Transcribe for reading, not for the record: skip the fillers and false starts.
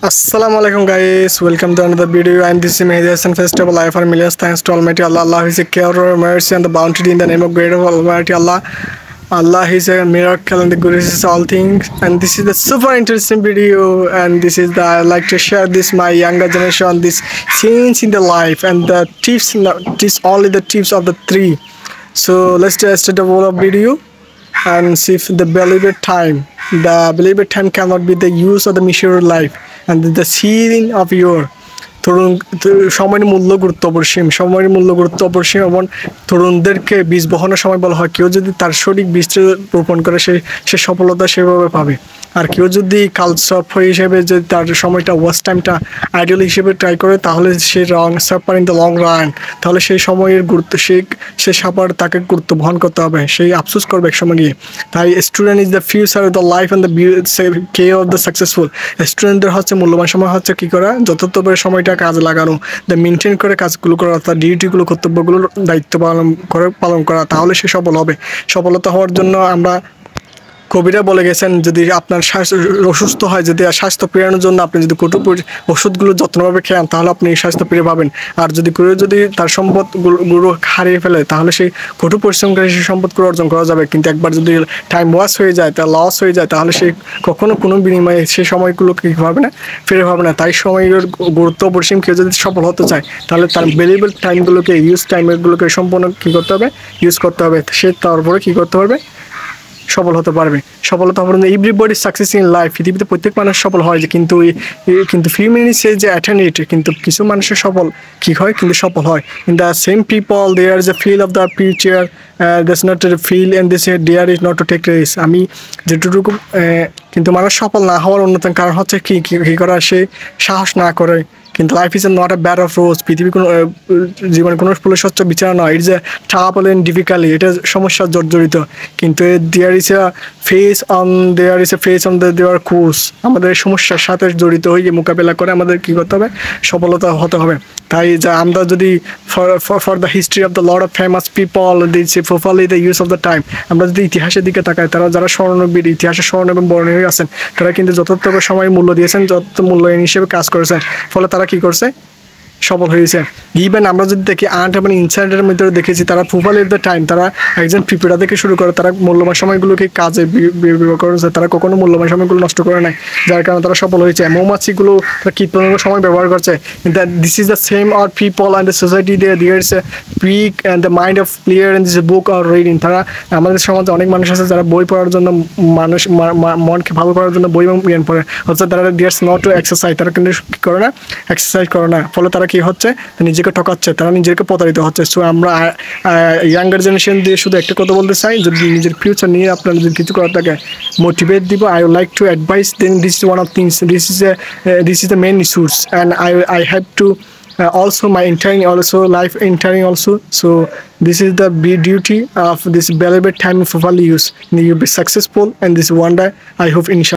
Assalamualaikum guys, welcome to another video, and this is Mehdi Hassan. First of all, I offer millions thanks to Almighty Allah. Allah is a care, mercy and the bounty in the name of great of Almighty Allah. Allah is a miracle and the goodness is all things, and this is the super interesting video, and this is the I like to share this my younger generation this change in the life and the tips, this only the tips of the three. So let's just start the whole video and see if the believed time. The believed time cannot be the use of the measured life and the seeing of your সময়ের মূল্য গুরুত্ব অপরিসীম এবং তরুণদেরকে বীজ বহনের সময় বলা হয়। কেউ যদি তার সঠিক বীজটা রোপণ করে সে সফলতা সেভাবে পাবে। আর কেউ যদি কালচার হিসেবে যদি তার সময়টা ওয়াস্ট টাইমটা আইডিয়াল হিসেবে ট্রাই করে তাহলে সে রং suffer in the long run, তাহলে সেই সময়ের গুরুত্ব সে সাফার তাকে গুরুত্ব বহন করতে হবে, সেই আফসোস করবে এক সময় গিয়ে। তাই student is the future of the life and the K of the successful. স্টুডেন্টদের হচ্ছে মূল্যবান সময় হচ্ছে কী করা, যথার্থভাবে সময়টা কাজে লাগানো, দ্য মেনটেন করে কাজগুলো করা, তার ডিউটিগুলো কর্তব্যগুলোর দায়িত্ব পালন করা, তাহলে সে সফল হবে। সফলতা হওয়ার জন্য আমরা কবিরা বলে গেছেন, যদি আপনার অসুস্থ হয়, যদি স্বাস্থ্য ফেরানোর জন্য আপনি যদি কটু ওষুধগুলো যত্নভাবে খেয়ান তাহলে আপনি স্বাস্থ্য ফিরে পাবেন। আর যদি কেউ যদি তার সম্পদগুলো হারিয়ে ফেলে তাহলে সেই কঠোর পরিশ্রম করে সেই সম্পদগুলো অর্জন করা যাবে, কিন্তু একবার যদি টাইম ওয়াস হয়ে যায়, তার লস হয়ে যায়, তাহলে সে কখনো কোনো বিনিময়ে সেই সময়গুলো কী পাবে না, ফিরে পাবে না। তাই সময়ের গুরুত্ব অপরিসীম। কেউ যদি সফল হতে চায় তাহলে তার ভ্যালুয়েবল টাইমগুলোকে টাইমগুলোকে সম্পূর্ণ কী করতে হবে, ইউজ করতে হবে। সে তারপরে কী করতে পারবে, সফল হতে পারবে। সফলতা হবে না এভরিবডি সাকসেস ইন লাইফ, পৃথিবীতে প্রত্যেক মানুষ সফল হয় যে, কিন্তু ফিউ মিনিটস যে অ্যাটেন্ড ইট, কিন্তু কিছু মানুষের সফল কী হয়, কিন্তু সফল হয়। In the same people there is a feel of the future that's not a feel and this there is not to take risk. আমি যেটুকু কিন্তু মানুষ সফল না হওয়ার অন্যতম কারণ হচ্ছে কী করা, সে সাহস না করে। কিন্তু life is not a bed of rose, পৃথিবী কোনো জীবনে কোনো ফুলের স্বচ্ছ বিচার নয়। It's a trouble and difficulty, এটা সমস্যার জর্জরিত। কিন্তু there is a face on their course, আমাদের সমস্যার সাথে জড়িত হয়ে মোকাবেলা করে আমাদের কী করতে হবে, সফলতা হতে হবে। তাই যা আমরা যদি for the history of the lot of famous people this properly the use of the time, আমরা যদি ইতিহাসের দিকে তাকাই, তারা যারা স্মরণবীর, ইতিহাসের স্মরণ এবং বর্ণনীয় আছেন, তারা কিন্তু যথার্থ সময় মূল্য দিয়েছেন, যত মূল্যায়ন হিসেবে কাজ করেছেন, ফলে তারা কী করছে, সফল হয়েছে। ইভেন আমরা যদি দেখি আর্ট এবং ইনসাইডের মধ্যে দেখেছি, তারা প্রপারলি দ্য টাইম, তারা একজন পিপিটা থেকে শুরু করে তারা মূল্যবান সময়গুলোকে কাজে ব্যবহার করেছে, তারা কখনো মূল্যবান সময়গুলো নষ্ট করে নাই, যার কারণে তারা সফল হয়েছে। মৌমাছিগুলো তারা কীটপতঙ্গ সময় ব্যবহার করছে। This is the same are people and the society there is a peak and the mind of clear and this book are reading. তারা আমাদের সমাজে অনেক মানুষ আছে যারা বই পড়ার জন্য, মনকে ভালো করার জন্য বই এবং জ্ঞান পড়ে, অর্থাৎ তারা ডিয়ার্স নট টু এক্সারসাইজ, তারা কিন্তু কী করে না, এক্সারসাইজ করে না, ফলে তারা কী হচ্ছে, নিজেকে ঠকাচ্ছে, তারা নিজেকে প্রতারিত হচ্ছে। সো আমরা ইয়াঙ্গার জেনারেশন দিয়ে শুধু একটা কথা বলতে চাই, যদি নিজের ফিউচার নিয়ে আপনারা যদি কিছু করার থাকে মোটিভেট দিব, I would like to advise then this is one of things, this is the main issues and I have to also my entering also life entering also. So this is the duty of this valuable time for use. You'll be successful and this one day I hope inshallah.